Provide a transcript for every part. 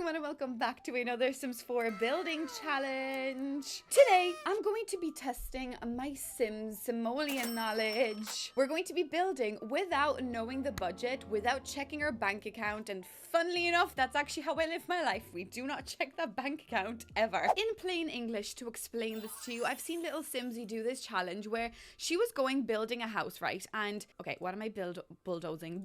everyone and welcome back to another Sims 4 building challenge. Today, I'm going to be testing my Sims simoleon knowledge. We're going to be building without knowing the budget, without checking our bank account, and funnily enough, that's actually how I live my life. We do not check that bank account ever. In plain English, to explain this to you, I've seen little Simsy do this challenge where she was building a house, right? And, okay, what am I bulldozing?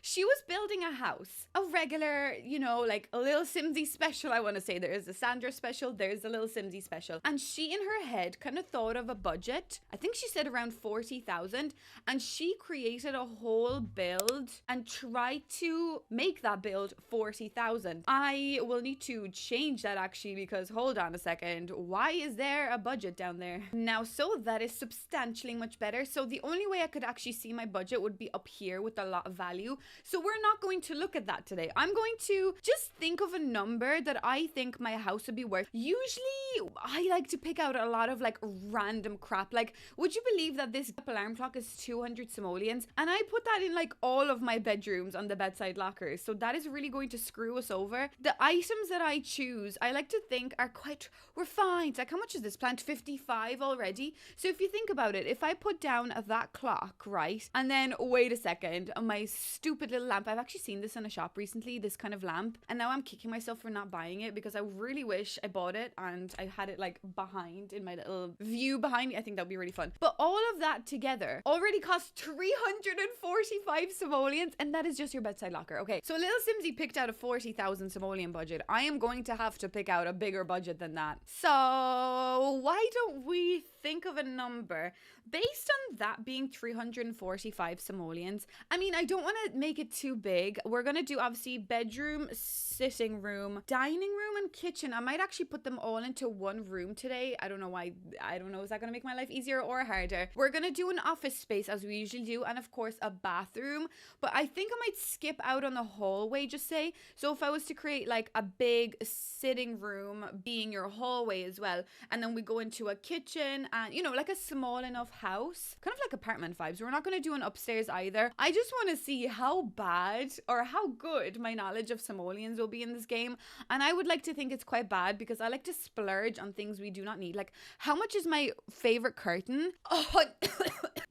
She was building a house, a regular, you know, like a little Simsy special, I want to say. There is a Sandra special, there's a little Simsy special. And she, in her head, kind of thought of a budget. I think she said around 40,000. And she created a whole build and tried to make that build 40,000. I will need to change that actually because, hold on a second, why is there a budget down there? Now, so that is substantially much better. So the only way I could actually see my budget would be up here with a lot of value. So we're not going to look at that today. I'm going to just think of a number that I think my house would be worth. Usually, I like to pick out a lot of like random crap. Like, would you believe that this alarm clock is 200 simoleons? And I put that in like all of my bedrooms on the bedside lockers. So that is really going to screw us over. The items that I choose, I like to think are quite refined. Like, how much is this plant? 55 already. So if you think about it, if I put down that clock, right? And then, wait a second, my stupid little lamp. I've actually seen this in a shop recently, this kind of lamp. And now I'm kicking myself for not buying it because I really wish I bought it and I had it like behind in my little view behind me. I think that would be really fun. But all of that together already costs 345 simoleons, and that is just your bedside locker. Okay, so little Simsy picked out a 40,000 simoleon budget. I am going to have to pick out a bigger budget than that. So why don't we think of a number based on that being 345 simoleons? I mean, I don't want to make it too big. We're going to do obviously bedroom, sitting room, dining room, and kitchen. I might actually put them all into one room today. I don't know why. I don't know. Is that going to make my life easier or harder? We're going to do an office space as we usually do, and of course a bathroom. But I think I might skip out on the hallway, just say. So if I was to create like a big sitting room being your hallway as well, and then we go into a kitchen and, you know, like a small enough house, kind of like apartment vibes. We're not going to do an upstairs either. I just want to see how bad or how good my knowledge of simoleons will be in this game. And I would like to think it's quite bad because I like to splurge on things we do not need. Like, how much is my favorite curtain?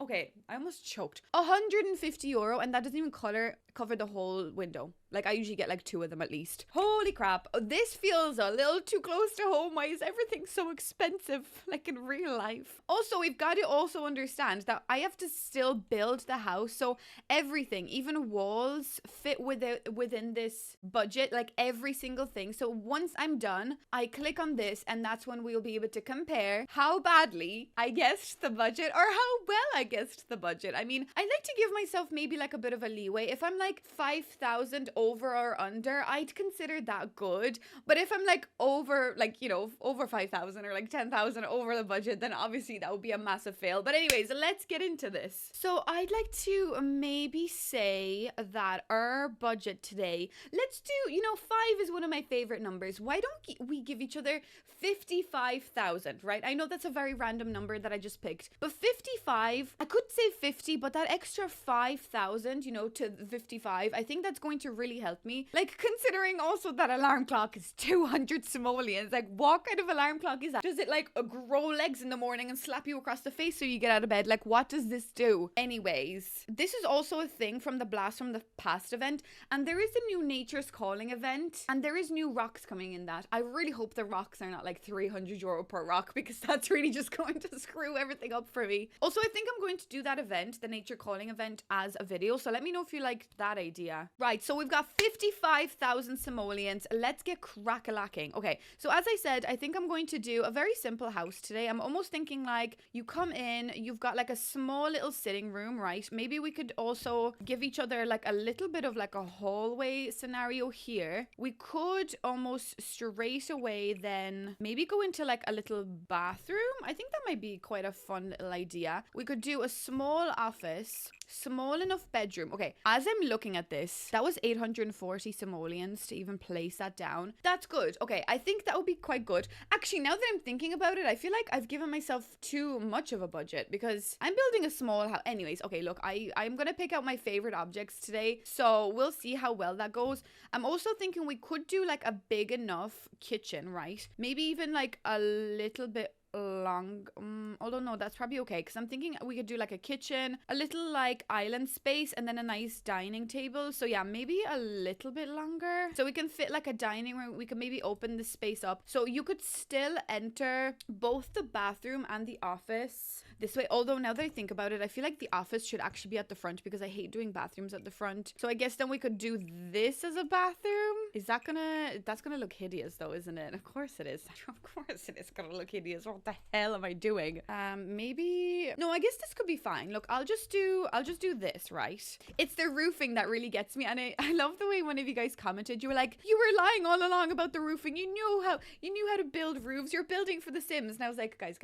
Okay, I almost choked. 150 euro, and that doesn't even cover the whole window. Like, I usually get like 2 of them at least. Holy crap. This feels a little too close to home. Why is everything so expensive, like in real life? Also, we've got to also understand that I have to still build the house. So everything, even walls, fit within this budget, like every single thing. So once I'm done, I click on this, and that's when we'll be able to compare how badly I guessed the budget or how well I guessed the budget. I mean, I like to give myself maybe like a bit of a leeway. If I'm like 5,000 over or under, I'd consider that good. But if I'm like over, like, you know, over 5,000 or like 10,000 over the budget, then obviously that would be a massive fail. But anyways, let's get into this. So I'd like to maybe say that our budget today, let's do, you know, 5 is one of my favorite numbers. Why don't we give each other 55,000, right? I know that's a very random number that I just picked, but 55, I could say 50, but that extra 5,000, you know, to 55, I think that's going to really help me. Like, considering also that alarm clock is 200 simoleons, like, what kind of alarm clock is that? Does it like grow legs in the morning and slap you across the face so you get out of bed? Like, what does this do? Anyways, this is also a thing from the Blast from the Past event, and there is a new Nature's Calling event, and there is new rocks coming in that. I really hope the rocks are not like 300 euro per rock, because that's really just going to screw everything up for me. Also, I think I'm going to do that event, the Nature Calling event, as a video, so let me know if you liked that idea. Right, so we've got 55,000 simoleons. Let's get crack-a-lacking. Okay, so as I said, I think I'm going to do a very simple house today. I'm almost thinking like you come in, you've got like a small little sitting room, right? Maybe we could also give each other like a little bit of like a hallway scenario here. We could almost straight away then maybe go into like a little bathroom. I think that might be quite a fun little idea. We could do a small office. Small enough bedroom. Okay, as I'm looking at this, that was 840 simoleons to even place that down. That's good. Okay, I think that would be quite good. Actually, now that I'm thinking about it, I feel like I've given myself too much of a budget because I'm building a small house. Anyways, okay, look, I'm gonna pick out my favorite objects today, so we'll see how well that goes. I'm also thinking we could do like a big enough kitchen, right? Maybe even like a little bit long, although no, that's probably okay, because I'm thinking we could do like a kitchen, a little like island space, and then a nice dining table. So yeah, maybe a little bit longer, so we can fit like a dining room. We could maybe open the space up so you could still enter both the bathroom and the office this way. Although now that I think about it, I feel like the office should actually be at the front because I hate doing bathrooms at the front. So I guess then we could do this as a bathroom. That's gonna look hideous though, isn't it? Of course it is. Of course it is gonna look hideous. What the hell am I doing? Maybe, no, I guess this could be fine. Look, I'll just do this, right? It's the roofing that really gets me. And I love the way one of you guys commented. You were like, you were lying all along about the roofing. You knew how to build roofs. You're building for the Sims. And I was like, guys,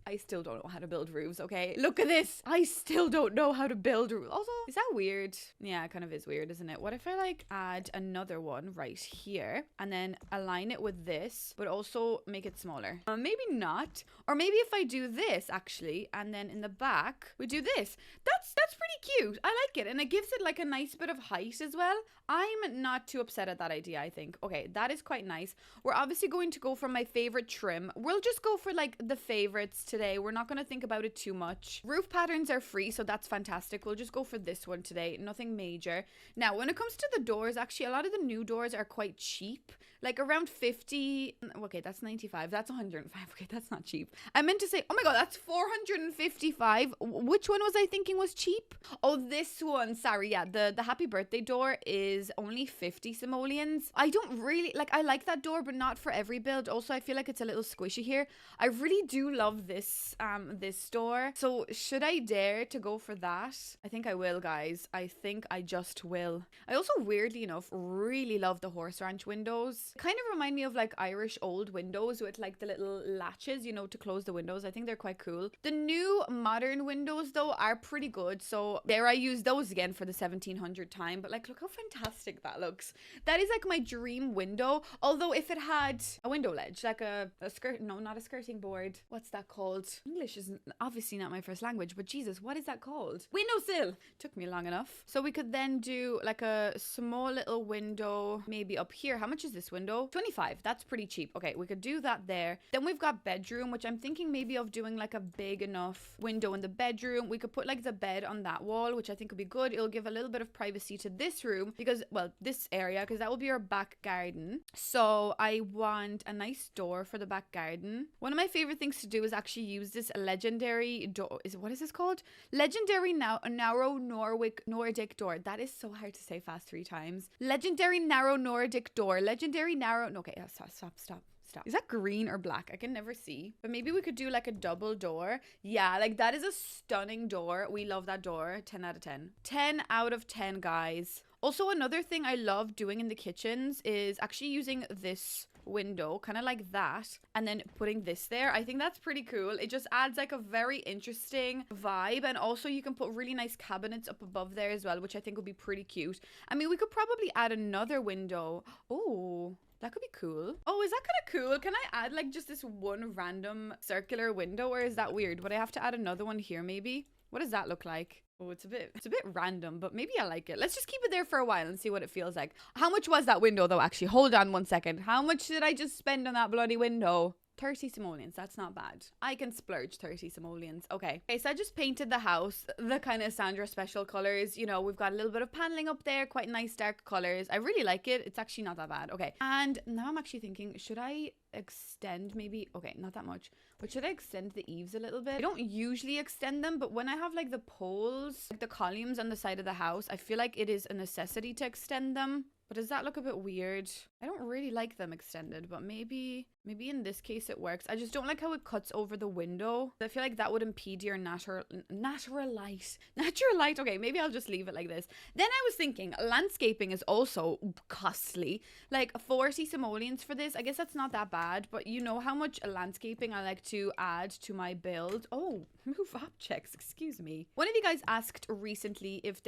I still don't know how to build roofs, okay? Look at this. I still don't know how to build roofs. Also, is that weird? Yeah, it kind of is weird, isn't it? What if I like add another one right here and then align it with this, but also make it smaller? Maybe not. Or maybe if I do this actually, and then in the back we do this. That's pretty cute. I like it, and it gives it like a nice bit of height as well. I'm not too upset at that idea, I think. Okay, that is quite nice. We're obviously going to go for my favorite trim. We'll just go for like the favorites today. We're not going to think about it too much. Roof patterns are free, so that's fantastic. We'll just go for this one today. Nothing major. Now, when it comes to the doors, actually, a lot of the new doors are quite cheap. Like around 50. Okay, that's 95. That's 105. Okay, that's not cheap. I meant to say, oh my god, that's 455. Which one was I thinking was cheap? Oh, this one. Sorry, yeah. The happy birthday door is only 50 simoleons. I don't really like, I like that door, but not for every build. Also, I feel like it's a little squishy here. I really do love this this door. So should I dare to go for that? I think I will, guys. I think I just will. I also, weirdly enough, really love the horse ranch windows. Kind of remind me of like Irish old windows with like the little latches, you know, to close the windows. I think they're quite cool. The new modern windows though are pretty good, so there I use those again for the 1700 time. But like, look how fantastic that looks. That is like my dream window. Although if it had a window ledge, like a skirt, no, not a skirting board, what's that called? English is obviously not my first language, but Jesus, what is that called? Windowsill. Took me long enough. So we could then do like a small little window maybe up here. How much is this window? 25. That's pretty cheap. Okay, we could do that there. Then we've got bedroom, which I'm thinking maybe of doing like a big enough window in the bedroom. We could put like the bed on that wall, which I think would be good. It'll give a little bit of privacy to this room because, well, this area, because that will be our back garden. So I want a nice door for the back garden. One of my favorite things to do is actually use this legendary door. What is this called? Legendary narrow Nordic door. That is so hard to say fast 3 times. Legendary narrow Nordic door. Legendary narrow. Okay, stop. Is that green or black? I can never see. But maybe we could do like a double door. Yeah, like that is a stunning door. We love that door. 10 out of 10. 10 out of 10, guys. Also, another thing I love doing in the kitchens is actually using this window, kind of like that, and then putting this there. I think that's pretty cool. It just adds like a very interesting vibe, and also you can put really nice cabinets up above there as well, which I think would be pretty cute. I mean, we could probably add another window. Oh, that could be cool. Oh, is that kind of cool? Can I add like just this one random circular window, or is that weird? Would I have to add another one here maybe? What does that look like? Oh, it's a bit random, but maybe I like it. Let's just keep it there for a while and see what it feels like. How much was that window though, actually? Hold on one second. How much did I just spend on that bloody window? 30 simoleons. That's not bad. I can splurge 30 simoleons. Okay, so I just painted the house the kind of Sandra special colors. You know, we've got a little bit of paneling up there, quite nice dark colors. I really like it. It's actually not that bad. Okay, and now I'm actually thinking, should I extend maybe? Okay, not that much, but should I extend the eaves a little bit? I don't usually extend them, but when I have like the poles, like the columns on the side of the house, I feel like it is a necessity to extend them. But does that look a bit weird? I don't really like them extended, but maybe in this case it works. I just don't like how it cuts over the window. I feel like that would impede your natural light. Natural light. Okay, maybe I'll just leave it like this. Then I was thinking landscaping is also costly. Like 40 simoleons for this. I guess that's not that bad, but you know how much landscaping I like to add to my build. Oh, move objects. Excuse me. One of you guys asked recently if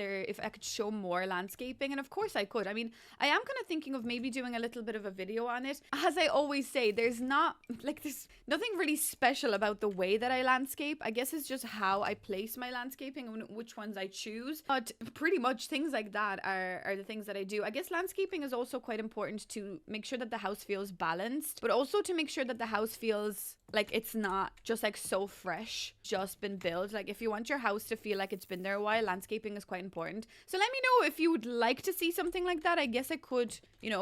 I could show more landscaping, and of course I could. I mean, I am kind of thinking of maybe doing a little bit of a video on it. As I always say, there's nothing really special about the way that I landscape. I guess it's just how I place my landscaping and which ones I choose. But pretty much things like that are the things that I do. I guess landscaping is also quite important to make sure that the house feels balanced, but also to make sure that the house feels like it's not just like so fresh, just been built. Like if you want your house to feel like it's been there a while, landscaping is quite important. So let me know if you would like to see something like that. I guess I could,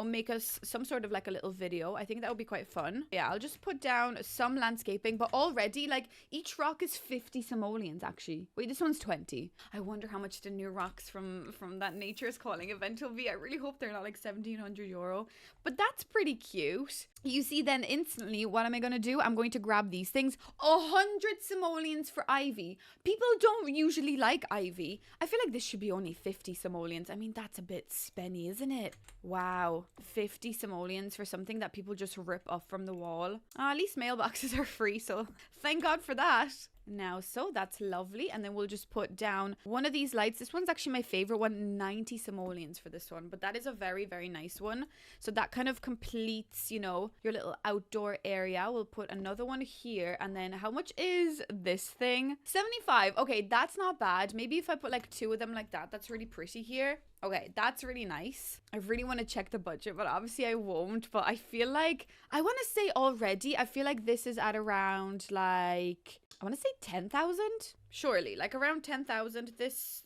make us some sort of like a little video. I think that would be quite fun. Yeah, I'll just put down some landscaping, but already like each rock is 50 simoleons actually. Wait, this one's 20. I wonder how much the new rocks from that Nature's Calling event will be. I really hope they're not like €1,700, but that's pretty cute. You see, then instantly, what am I going to do? I'm going to grab these things. 100 simoleons for ivy. People don't usually like ivy. I feel like this should be only 50 simoleons. I mean, that's a bit spenny, isn't it? Wow. 50 simoleons for something that people just rip off from the wall. At least mailboxes are free, so thank God for that. Now, so that's lovely. And then we'll just put down one of these lights. This one's actually my favorite one, 90 simoleons for this one, but that is a very, very nice one. So that kind of completes, your little outdoor area. We'll put another one here. And then how much is this thing? 75. Okay, that's not bad. Maybe if I put like 2 of them like that, that's really pretty here. Okay, that's really nice. I really want to check the budget, but obviously I won't. But I feel like, I want to say already, I feel like this is at around like, I want to say 10,000. Surely, like around 10,000. This,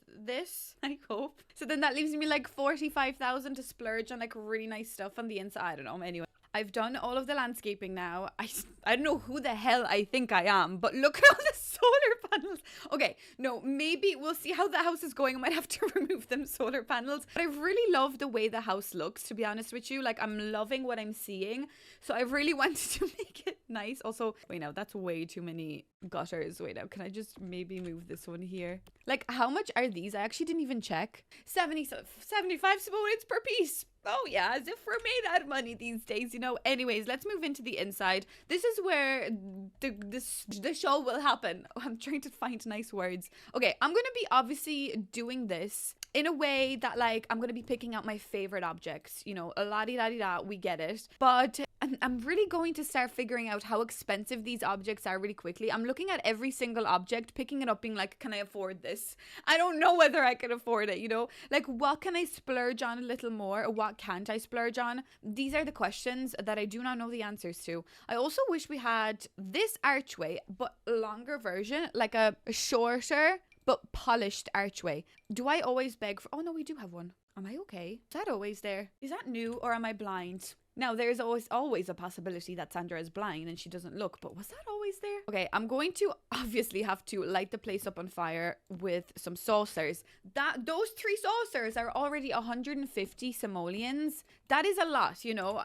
I hope. So then that leaves me like 45,000 to splurge on like really nice stuff on the inside. I don't know. Anyway. I've done all of the landscaping now. I don't know who the hell I think I am, but look at all the solar panels. Okay, no, maybe we'll see how the house is going. I might have to remove them solar panels. But I really love the way the house looks, to be honest with you. Like, I'm loving what I'm seeing. So I really wanted to make it nice. Also, wait, now that's way too many gutters. Wait, now, can I just maybe move this one here? Like, how much are these? I actually didn't even check. 75 simoleons per piece. Oh yeah, as if we're made out of money these days, Anyways, let's move into the inside. This is where the show will happen. I'm trying to find nice words. Okay, I'm going to be obviously doing this in a way that like I'm going to be picking out my favorite objects, a la-di-da-di-da, we get it. But I'm really going to start figuring out how expensive these objects are really quickly. I'm looking at every single object, picking it up, being like, can I afford this? I don't know whether I can afford it, Like, what can I splurge on a little more? Or what can't I splurge on? These are the questions that I do not know the answers to. I also wish we had this archway, but longer version, like a shorter but polished archway. Do I always beg for... Oh, no, we do have one. Am I okay? Is that always there? Is that new or am I blind? Now, there's always a possibility that Sandra is blind and she doesn't look, but was that always there? Okay, I'm going to obviously have to light the place up on fire with some saucers. Those 3 saucers are already 150 simoleons. That is a lot,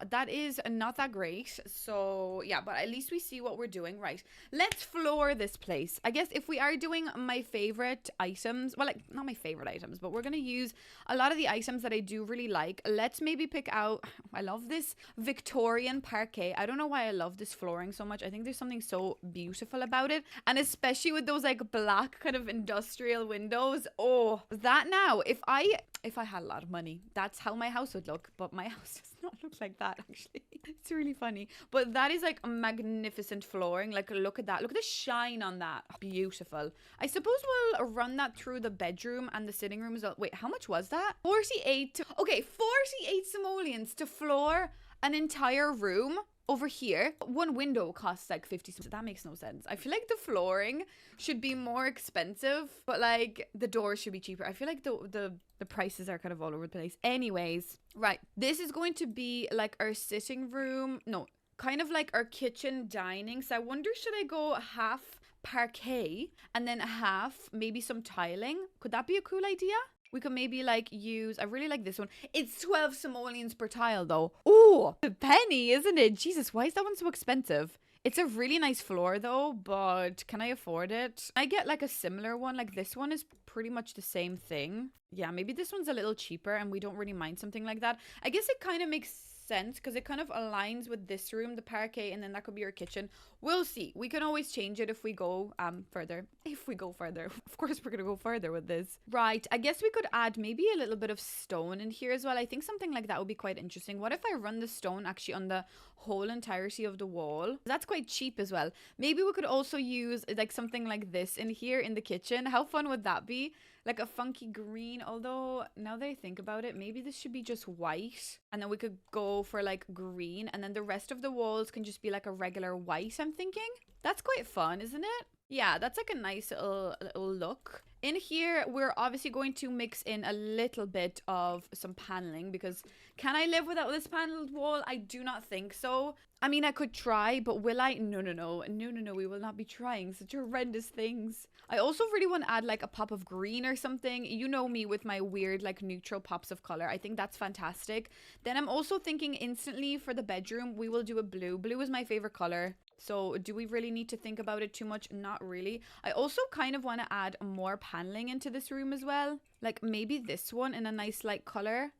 That is not that great. So, yeah, but at least we see what we're doing. Right, let's floor this place. I guess if we are doing my favorite items, well, like, not my favorite items, but we're going to use a lot of the items that I do really like. Let's maybe pick out, I love this Victorian parquet. I don't know why I love this flooring so much. I think there's something so beautiful about it, and especially with those like black kind of industrial windows. Oh, that now, if I had a lot of money, that's how my house would look, but my house does not look like that actually. It's really funny, but that is like a magnificent flooring. Like, look at that, look at the shine on that. Beautiful. I suppose we'll run that through the bedroom and the sitting room as well. Wait, how much was that? 48 okay, 48 simoleons to floor an entire room. Over here, one window costs like 50. So that makes no sense. I feel like the flooring should be more expensive, but like the doors should be cheaper. I feel like the prices are kind of all over the place. Anyways, right. This is going to be like our sitting room. No, kind of like our kitchen dining. So I wonder, should I go half parquet and then half maybe some tiling? Could that be a cool idea? We could maybe like use, I really like this one. It's 12 simoleons per tile though. Ooh, a penny, isn't it? Jesus, why is that one so expensive? It's a really nice floor though, but can I afford it? I get like a similar one. Like this one is pretty much the same thing. Yeah, maybe this one's a little cheaper and we don't really mind something like that. I guess it kind of makes sense because it kind of aligns with this room, the parquet, and then that could be our kitchen. We'll see. We can always change it if we go further. If we go further. Of course we're gonna go further with this. Right, I guess we could add maybe a little bit of stone in here as well. I think something like that would be quite interesting. What if I run the stone actually on the whole entirety of the wall? That's quite cheap as well. Maybe we could also use like something like this in here in the kitchen. How fun would that be? Like a funky green, although now that I think about it, maybe this should be just white. And then we could go for like green. And then the rest of the walls can just be like a regular white, I'm thinking. That's quite fun, isn't it? Yeah, that's like a nice little look. In here, we're obviously going to mix in a little bit of some paneling because can I live without this paneled wall? I do not think so. I mean, I could try, but will I? No, no, no. No, no, no. We will not be trying such horrendous things. I also really want to add like a pop of green or something. You know me with my weird like neutral pops of color. I think that's fantastic. Then I'm also thinking instantly for the bedroom, we will do a blue. Blue is my favorite color. So do we really need to think about it too much? Not really. I also kind of want to add more paneling into this room as well. Like maybe this one in a nice light color.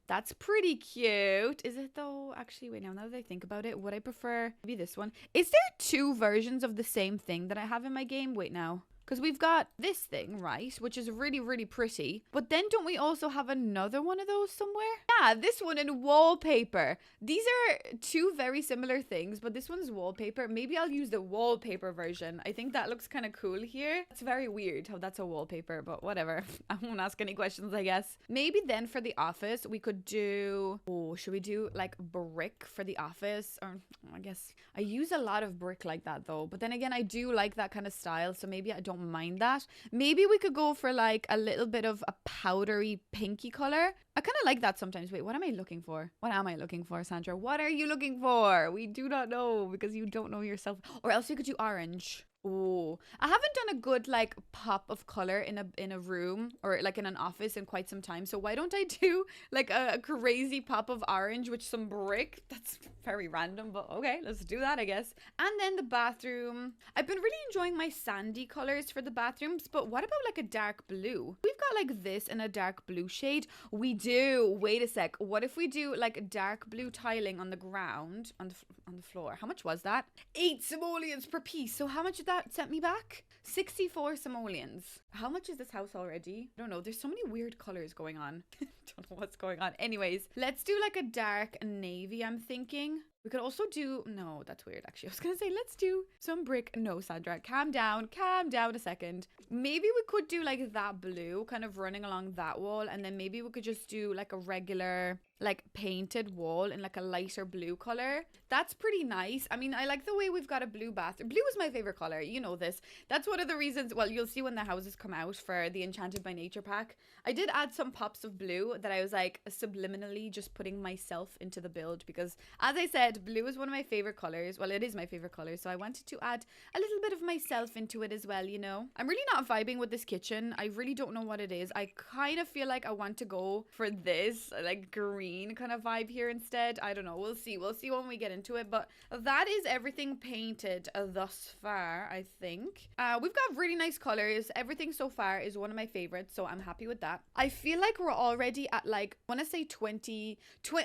That's pretty cute. Is it though? Actually, wait, now that I think about it, would I prefer maybe this one? Is there two versions of the same thing that I have in my game? Wait now. Because we've got this thing, right? Which is really, really pretty. But then don't we also have another one of those somewhere? Yeah, this one in wallpaper. These are two very similar things, but this one's wallpaper. Maybe I'll use the wallpaper version. I think that looks kind of cool here. It's very weird how that's a wallpaper, but whatever. I won't ask any questions, I guess. Maybe then for the office, we could do... Oh, should we do like brick for the office? Or I guess I use a lot of brick like that though. But then again, I do like that kind of style. So maybe I don't mind that. Maybe we could go for like a little bit of a powdery pinky color. I kind of like that sometimes. Wait, what am I looking for? What am I looking for, Sandra? What are you looking for? We do not know because you don't know yourself. Or else you could do orange. Oh, I haven't done a good like pop of color in a room or like in an office in quite some time. So why don't I do like a crazy pop of orange with some brick? That's very random, but okay, let's do that, I guess. And then the bathroom. I've been really enjoying my sandy colors for the bathrooms, but what about like a dark blue? We've got like this in a dark blue shade. We do. Wait a sec. What if we do like dark blue tiling on the ground, on the floor? How much was that? 8 simoleons per piece. So how much did that set me back? 64 simoleons. How much is this house already? I don't know. There's so many weird colors going on. Don't know what's going on. Anyways, let's do like a dark navy, I'm thinking. We could also do... No, that's weird, actually. I was going to say, let's do some brick. No, Sandra, calm down. Calm down a second. Maybe we could do like that blue kind of running along that wall. And then maybe we could just do like a regular like painted wall in like a lighter blue color. That's pretty nice. I mean, I like the way we've got a blue bathroom. Blue is my favorite color. You know this. That's one of the reasons... Well, you'll see when the houses come out for the Enchanted by Nature pack. I did add some pops of blue that I was like subliminally just putting myself into the build because, as I said, blue is one of my favorite colors. Well, it is my favorite color, so I wanted to add a little bit of myself into it as well, you know. I'm really not vibing with this kitchen. I really don't know what it is. I kind of feel like I want to go for this like green kind of vibe here instead. I don't know. We'll see. We'll see when we get into it, but that is everything painted thus far, I think. We've got really nice colors. Everything so far is one of my favorites, so I'm happy with that. I feel like we're already at like, I want to say 20,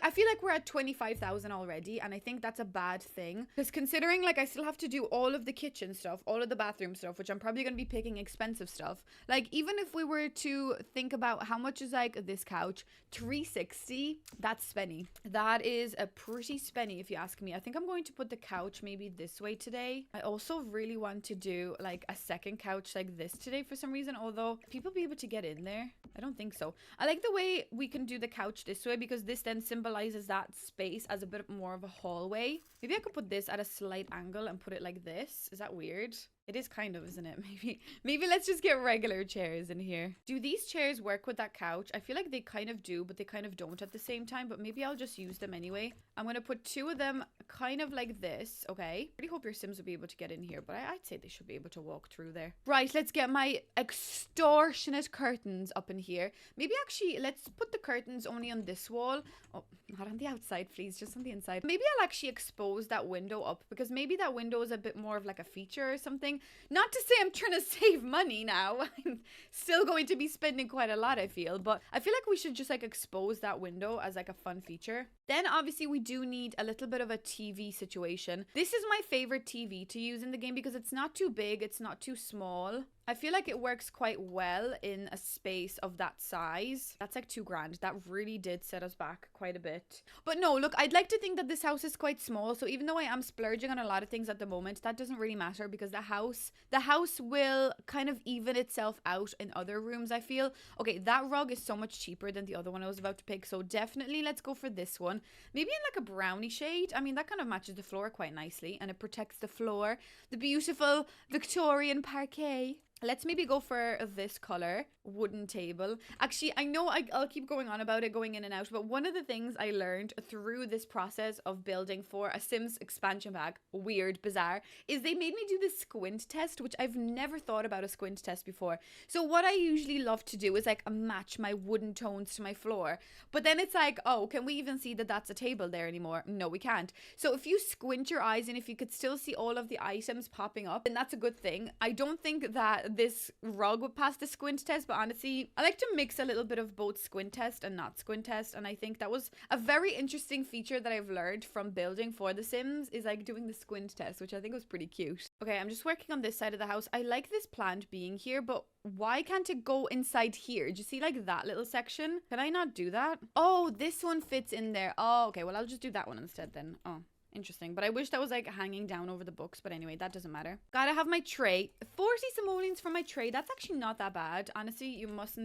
I feel like we're at 25,000 already, and I think that's a bad thing because considering like I still have to do all of the kitchen stuff, all of the bathroom stuff, which I'm probably going to be picking expensive stuff. Like even if we were to think about how much is like this couch, 360, that's spenny. That is a pretty spenny if you ask me. I think I'm going to put the couch maybe this way today. I also really want to do like a second couch like this today for some reason, although people be able to get in there. I don't think so. I like the way we can do the couch this way because this then symbolizes that space as a bit more of a hallway. Maybe I could put this at a slight angle and put it like this. Is that weird? It is kind of, isn't it? Maybe let's just get regular chairs in here. Do these chairs work with that couch? I feel like they kind of do, but they kind of don't at the same time. But maybe I'll just use them anyway. I'm going to put 2 of them kind of like this. Okay. I really hope your Sims will be able to get in here, but I'd say they should be able to walk through there. Right. Let's get my extortionate curtains up in here. Maybe actually let's put the curtains only on this wall. Oh, not on the outside, please. Just on the inside. Maybe I'll actually expose that window up because maybe that window is a bit more of like a feature or something. Not to say I'm trying to save money now. I'm still going to be spending quite a lot, I feel. But I feel like we should just like expose that window as like a fun feature. Then obviously we do need a little bit of a TV situation. This is my favorite TV to use in the game because it's not too big. It's not too small. I feel like it works quite well in a space of that size. That's like $2,000. That really did set us back quite a bit. But no, look, I'd like to think that this house is quite small. So even though I am splurging on a lot of things at the moment, that doesn't really matter because the house will kind of even itself out in other rooms, I feel. Okay, that rug is so much cheaper than the other one I was about to pick. So definitely let's go for this one. Maybe in like a brownie shade. I mean, that kind of matches the floor quite nicely and it protects the floor. The beautiful Victorian parquet. Let's maybe go for this color, wooden table. Actually, I know I'll keep going on about it, going in and out, but one of the things I learned through this process of building for a Sims expansion pack, weird, bizarre, is they made me do this squint test, which I've never thought about a squint test before. So what I usually love to do is like match my wooden tones to my floor. But then it's like, oh, can we even see that that's a table there anymore? No, we can't. So if you squint your eyes and if you could still see all of the items popping up, then that's a good thing. I don't think that this rug would pass the squint test, but honestly, I like to mix a little bit of both squint test and not squint test, and I think that was a very interesting feature that I've learned from building for The Sims is like doing the squint test, which I think was pretty cute. Okay, I'm just working on this side of the house. I like this plant being here, but why can't it go inside here? Do you see like that little section? Can I not do that? Oh, this one fits in there. Oh, okay, well, I'll just do that one instead then. Oh. Interesting, but I wish that was like hanging down over the books, but anyway, that doesn't matter. Gotta have my tray. 40 simoleons for my tray. That's actually not that bad. Honestly, you must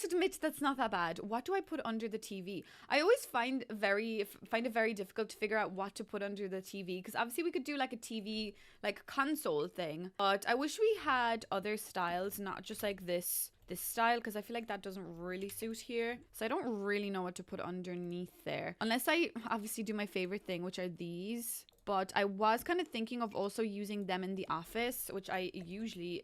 admit that's not that bad. What do I put under the TV? I always find it very difficult to figure out what to put under the TV because obviously we could do like a TV like console thing, but I wish we had other styles, not just like this style, because I feel like that doesn't really suit here. So I don't really know what to put underneath there. Unless I obviously do my favorite thing, which are these. But I was kind of thinking of also using them in the office, which I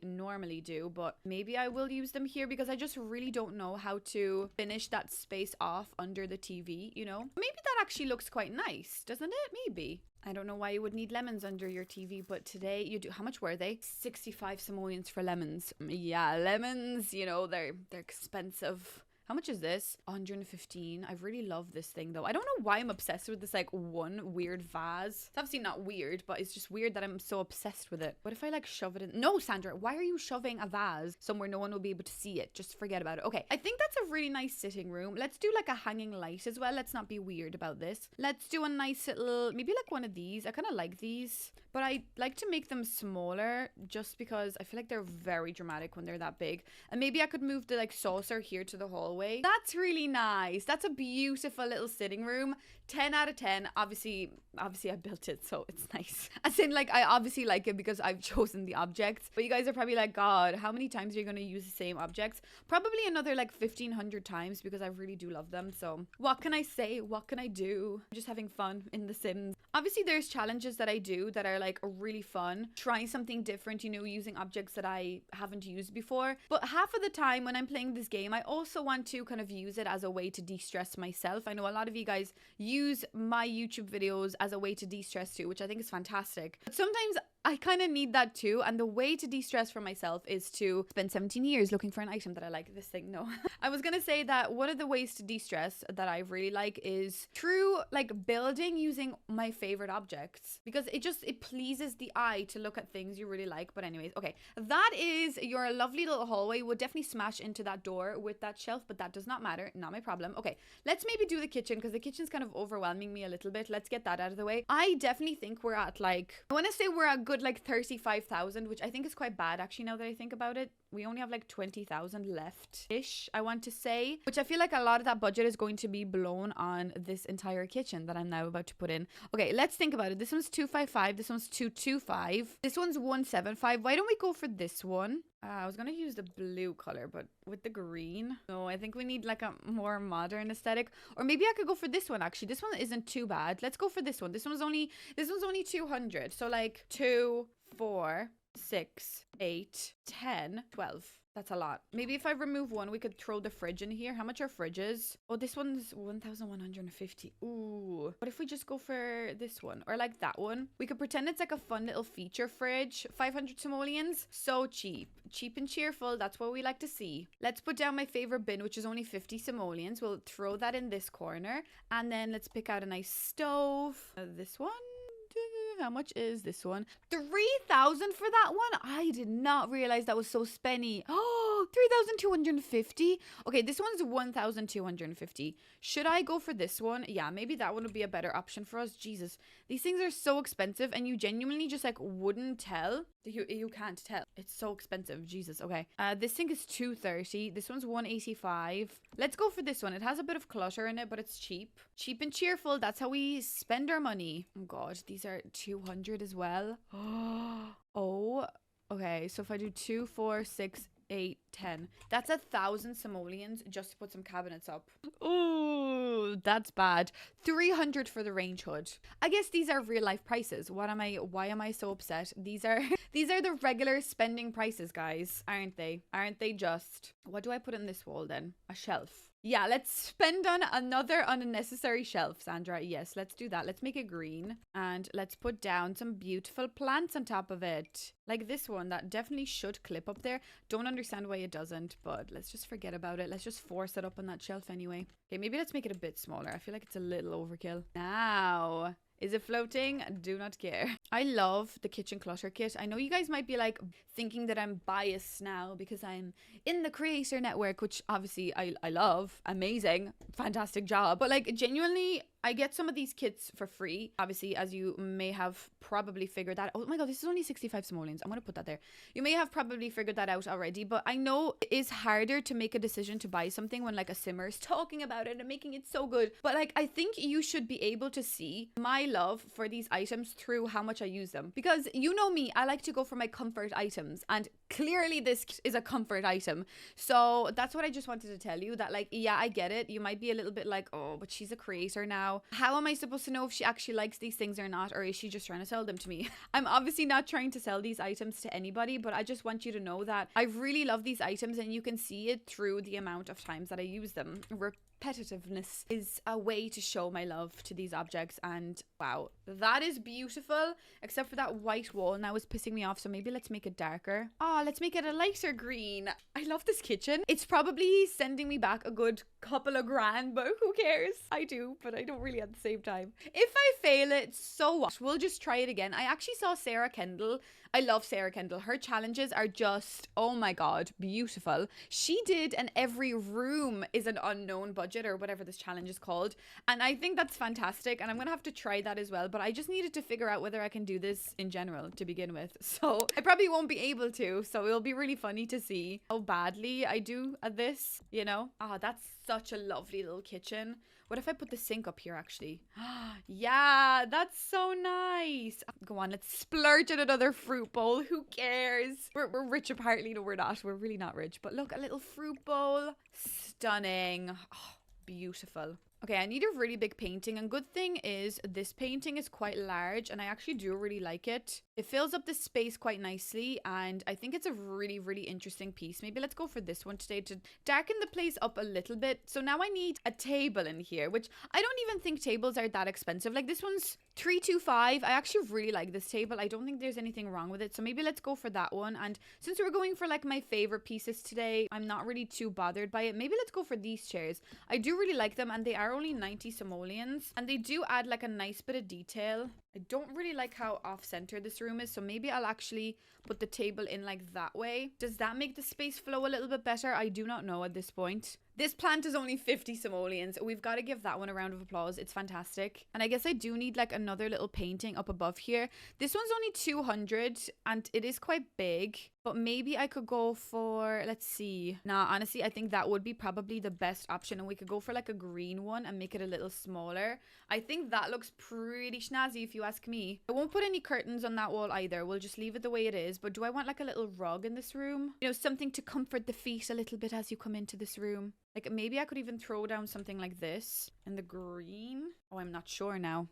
normally do. But maybe I will use them here because I just really don't know how to finish that space off under the TV, you know? Maybe that actually looks quite nice, doesn't it? Maybe. I don't know why you would need lemons under your TV, but today you do. How much were they? 65 simoleons for lemons. Yeah, lemons, you know, they're expensive. How much is this? 115. I really love this thing though. I don't know why I'm obsessed with this like one weird vase. It's obviously not weird, but it's just weird that I'm so obsessed with it. What if I like shove it in? No, Sandra, why are you shoving a vase somewhere no one will be able to see it? Just forget about it. Okay, I think that's a really nice sitting room. Let's do like a hanging light as well. Let's not be weird about this. Let's do a nice little, maybe like one of these. I kind of like these, but I like to make them smaller just because I feel like they're very dramatic when they're that big. And maybe I could move the like saucer here to the hallway. That's really nice. That's a beautiful little sitting room. 10 out of 10. Obviously I built it, so it's nice. As in, like, I obviously like it because I've chosen the objects. But you guys are probably like, God, how many times are you going to use the same objects? Probably another like 1,500 times because I really do love them. So what can I say? What can I do? I'm just having fun in The Sims. Obviously, there's challenges that I do that are like really fun. Trying something different, you know, using objects that I haven't used before. But half of the time when I'm playing this game, I also want to kind of use it as a way to de-stress myself. I know a lot of you guys use my YouTube videos as a way to de-stress too, which I think is fantastic. But sometimes I kind of need that too, and the way to de-stress for myself is to spend 17 years looking for an item that I like. This thing, no. I was gonna say that one of the ways to de-stress that I really like is through like building using my favorite objects, because it pleases the eye to look at things you really like. But anyways, okay, that is your lovely little hallway. We'll definitely smash into that door with that shelf, but that does not matter, not my problem. Okay, let's maybe do the kitchen because the kitchen's kind of overwhelming me a little bit. Let's get that out of the way. I definitely think we're at like, I want to say we're at good like 35,000, which I think is quite bad actually now that I think about it. we only have like 20,000 left-ish, I want to say, which I feel like a lot of that budget is going to be blown on this entire kitchen that I'm now about to put in. Okay, let's think about it. This one's 255. This one's 225. This one's 175. Why don't we go for this one? I was gonna use the blue color, but with the green. No, I think we need like a more modern aesthetic. Or maybe I could go for this one actually. This one isn't too bad. Let's go for this one. This one's only 200. So like 2, 4, 6, 8, 10, 12. That's a lot. Maybe if I remove one, we could throw the fridge in here. How much are fridges? Oh, this one's 1,150. Ooh. What if we just go for this one? Or like that one? We could pretend it's like a fun little feature fridge. 500 simoleons. So cheap. Cheap and cheerful. That's what we like to see. Let's put down my favorite bin, which is only 50 simoleons. We'll throw that in this corner. And then let's pick out a nice stove. This one. How much is this one? 3,000 for that one? I did not realize that was so spenny. Oh, 3,250. Okay, this one's 1,250. Should I go for this one? Yeah, maybe that one would be a better option for us. Jesus, these things are so expensive and you genuinely just like wouldn't tell. You can't tell. It's so expensive. Jesus. Okay. This thing is 230. This one's 185. Let's go for this one. It has a bit of clutter in it, but it's cheap. Cheap and cheerful. That's how we spend our money. Oh god, these are 200 as well. Oh, okay. So if I do 2, 4, 6, 8, 10, that's 1,000 simoleons just to put some cabinets up. Oh, that's bad. 300 for the range hood. I guess these are real life prices. Why am I so upset? These are the regular spending prices, guys, aren't they? Aren't they just? What do I put in this wall then? A shelf. Yeah, let's spend on another unnecessary shelf, Sandra. Yes, let's do that. Let's make it green. And let's put down some beautiful plants on top of it. Like this one that definitely should clip up there. Don't understand why it doesn't, but let's just forget about it. Let's just force it up on that shelf anyway. Okay, maybe let's make it a bit smaller. I feel like it's a little overkill. Now... is it floating? Do not care. I love the kitchen clutter kit. I know you guys might be like thinking that I'm biased now because I'm in the creator network, which obviously I love. Amazing. Fantastic job. But like genuinely, I get some of these kits for free. Obviously, as you may have probably figured that. Oh my god, this is only 65 simoleons. I'm going to put that there. You may have probably figured that out already, but I know it is harder to make a decision to buy something when like a simmer is talking about it and making it so good. But like, I think you should be able to see my love for these items through how much I use them. Because you know me, I like to go for my comfort items, and clearly this is a comfort item. So that's what I just wanted to tell you, that like, yeah, I get it. You might be a little bit like, oh, but she's a creator now. How am I supposed to know if she actually likes these things or not? Or is she just trying to sell them to me? I'm obviously not trying to sell these items to anybody, but I just want you to know that I really love these items, and you can see it through the amount of times that I use them. Repetitiveness is a way to show my love to these objects, and wow, that is beautiful, except for that white wall now is pissing me off. So maybe let's make it darker. Let's make it a lighter green. I love this kitchen. It's probably sending me back a good couple of grand, but who cares? I do, but I don't really at the same time. If I fail it, so what? We'll just try it again. I actually saw Sarah Kendall. I love Sarah Kendall. Her challenges are just, oh my god, beautiful. She did an every room is an unknown budget, or whatever this challenge is called, and I think that's fantastic, and I'm gonna have to try that as well. But I just needed to figure out whether I can do this in general to begin with, so I probably won't be able to, so it'll be really funny to see how badly I do at this, you know. That's such a lovely little kitchen. What if I put the sink up here, actually? Yeah, that's so nice. Go on, let's splurge on another fruit bowl. Who cares? We're rich apparently. No, we're not. We're really not rich. But look, a little fruit bowl. Stunning. Oh, beautiful. Okay, I need a really big painting, and good thing is this painting is quite large, and I actually do really like it. It fills up the space quite nicely, and I think it's a really, really interesting piece. Maybe let's go for this one today to darken the place up a little bit. So now I need a table in here, which I don't even think tables are that expensive. Like this one's 325. I actually really like this table. I don't think there's anything wrong with it. So maybe let's go for that one. And since we're going for like my favorite pieces today, I'm not really too bothered by it. Maybe let's go for these chairs. I do really like them, and they are only 90 simoleons, and they do add like a nice bit of detail. I don't really like how off-center this room is, so maybe I'll actually put the table in like that way. Does that make the space flow a little bit better? I do not know at this point. This plant is only 50 simoleons. We've got to give that one a round of applause. It's fantastic. And I guess I do need like another little painting up above here. This one's only 200 and it is quite big. But maybe I could go for, let's see. Nah, honestly, I think that would be probably the best option. And we could go for like a green one and make it a little smaller. I think that looks pretty snazzy if you ask me. I won't put any curtains on that wall either. We'll just leave it the way it is. But do I want like a little rug in this room? You know, something to comfort the feet a little bit as you come into this room. Like maybe I could even throw down something like this in the green. Oh, I'm not sure now.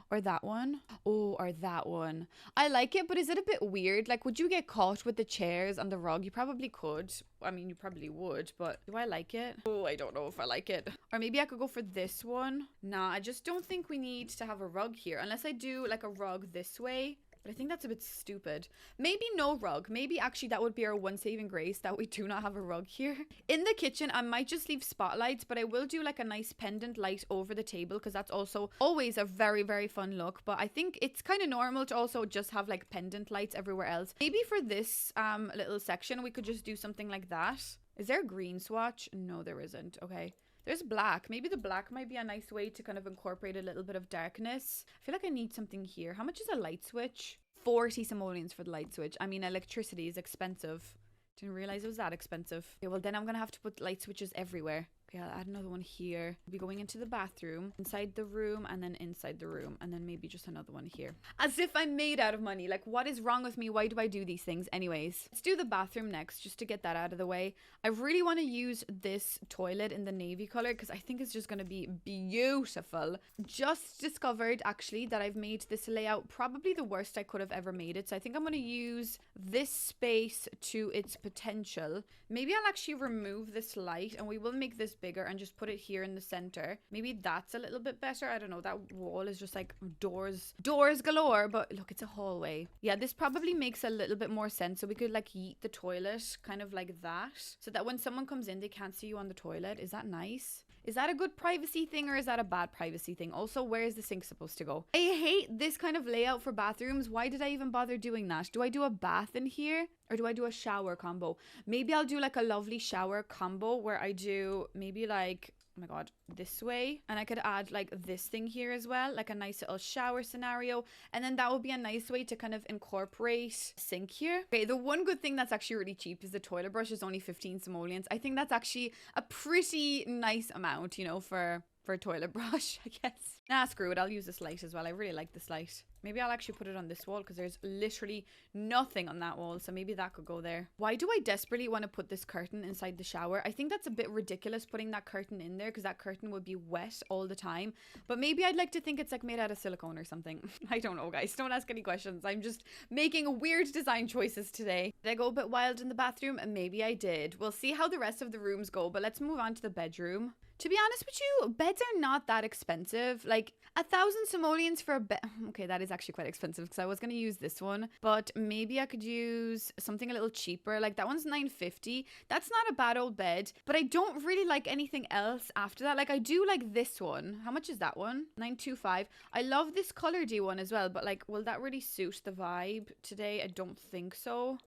Or that one. Oh, or that one. I like it, but is it a bit weird? Like, would you get caught with the chairs and the rug? You probably could. I mean, you probably would, but do I like it? Oh, I don't know if I like it. Or maybe I could go for this one. Nah, I just don't think we need to have a rug here. Unless I do like a rug this way. But I think that's a bit stupid. Maybe no rug. Maybe actually that would be our one saving grace, that we do not have a rug here. In the kitchen, I might just leave spotlights, but I will do like a nice pendant light over the table because that's also always a very, very fun look. But I think it's kind of normal to also just have like pendant lights everywhere else. Maybe for this little section, we could just do something like that. Is there a green swatch? No, there isn't. Okay. There's black. Maybe the black might be a nice way to kind of incorporate a little bit of darkness. I feel like I need something here. How much is a light switch? 40 simoleons for the light switch. I mean, electricity is expensive. Didn't realize it was that expensive. Okay, well then I'm gonna have to put light switches everywhere. Okay, I'll add another one here. We'll be going into the bathroom, inside the room, and then inside the room, and then maybe just another one here. As if I'm made out of money. Like, what is wrong with me? Why do I do these things? Anyways, let's do the bathroom next, just to get that out of the way. I really want to use this toilet in the navy color because I think it's just going to be beautiful. Just discovered, actually, that I've made this layout probably the worst I could have ever made it. So I think I'm going to use this space to its potential. Maybe I'll actually remove this light and we will make this bigger and just put it here in the center. Maybe that's a little bit better. I don't know. That wall is just like doors galore, but look, it's a hallway. Yeah, this probably makes a little bit more sense. So we could like yeet the toilet kind of like that so that when someone comes in, they can't see you on the toilet. Is that nice? Is that a good privacy thing or is that a bad privacy thing? Also, where is the sink supposed to go? I hate this kind of layout for bathrooms. Why did I even bother doing that? Do I do a bath in here or do I do a shower combo? Maybe I'll do like a lovely shower combo where I do maybe like, oh my god, this way. And I could add like this thing here as well, like a nice little shower scenario. And then that would be a nice way to kind of incorporate sink here. Okay, the one good thing that's actually really cheap is the toilet brush is only 15 simoleons. I think that's actually a pretty nice amount, you know, for a toilet brush, I guess. Nah, screw it. I'll use this light as well. I really like this light. Maybe I'll actually put it on this wall because there's literally nothing on that wall. So maybe that could go there. Why do I desperately want to put this curtain inside the shower? I think that's a bit ridiculous putting that curtain in there because that curtain would be wet all the time. But maybe I'd like to think it's like made out of silicone or something. I don't know, guys. Don't ask any questions. I'm just making weird design choices today. Did I go a bit wild in the bathroom? And maybe I did. We'll see how the rest of the rooms go. But let's move on to the bedroom. To be honest with you, beds are not that expensive. Like 1,000 simoleons for a bed. Okay, that is actually quite expensive because I was going to use this one. But maybe I could use something a little cheaper. Like that one's 950. That's not a bad old bed. But I don't really like anything else after that. Like I do like this one. How much is that one? 925. I love this colored-y one as well. But like, will that really suit the vibe today? I don't think so.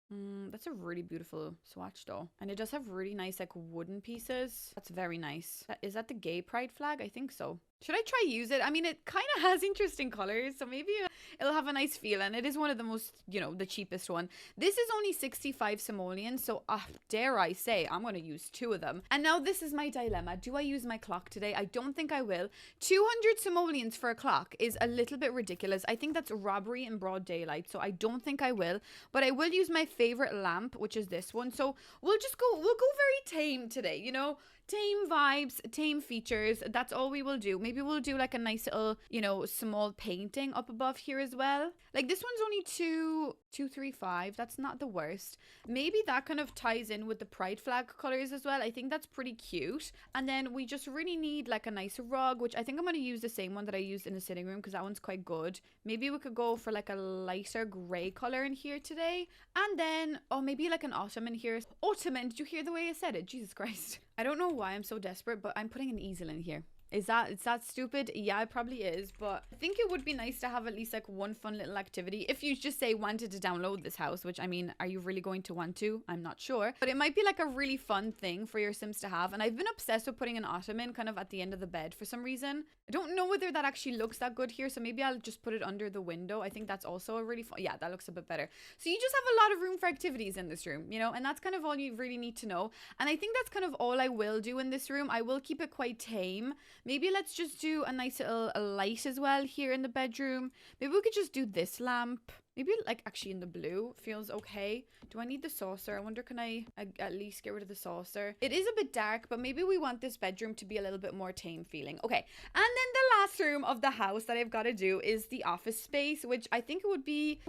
That's a really beautiful swatch though. And it does have really nice like wooden pieces. That's very nice. Is that the gay pride flag? I think so. Should I try use it? I mean, it kind of has interesting colors, so maybe it'll have a nice feel. And it is one of the most, you know, the cheapest one. This is only 65 simoleons, so dare I say, I'm going to use 2 of them. And now this is my dilemma. Do I use my clock today? I don't think I will. 200 simoleons for a clock is a little bit ridiculous. I think that's robbery in broad daylight, so I don't think I will. But I will use my favorite lamp, which is this one. So we'll go very tame today, you know? Tame vibes, tame features. That's all we will do. Maybe we'll do like a nice little, you know, small painting up above here as well. Like this one's only 235. That's not the worst. Maybe that kind of ties in with the pride flag colors as well. I think that's pretty cute. And then we just really need like a nice rug, which I think I'm going to use the same one that I used in the sitting room because that one's quite good. Maybe we could go for like a lighter gray color in here today. And then, oh, maybe like an ottoman here. Ottoman, did you hear the way I said it? Jesus Christ. I don't know why I'm so desperate, but I'm putting an easel in here. Is that stupid? Yeah, it probably is, but I think it would be nice to have at least like one fun little activity. If you just say wanted to download this house, which I mean, are you really going to want to? I'm not sure, but it might be like a really fun thing for your Sims to have. And I've been obsessed with putting an ottoman kind of at the end of the bed for some reason. I don't know whether that actually looks that good here, so maybe I'll just put it under the window. I think that's also a really fun, yeah, that looks a bit better. So you just have a lot of room for activities in this room, you know, and that's kind of all you really need to know. And I think that's kind of all I will do in this room. I will keep it quite tame. Maybe let's just do a nice little light as well here in the bedroom. Maybe we could just do this lamp. Maybe like actually in the blue feels okay. Do I need the saucer? I wonder, can I at least get rid of the saucer? It is a bit dark, but maybe we want this bedroom to be a little bit more tame feeling. Okay, and then the last room of the house that I've got to do is the office space, which I think it won't be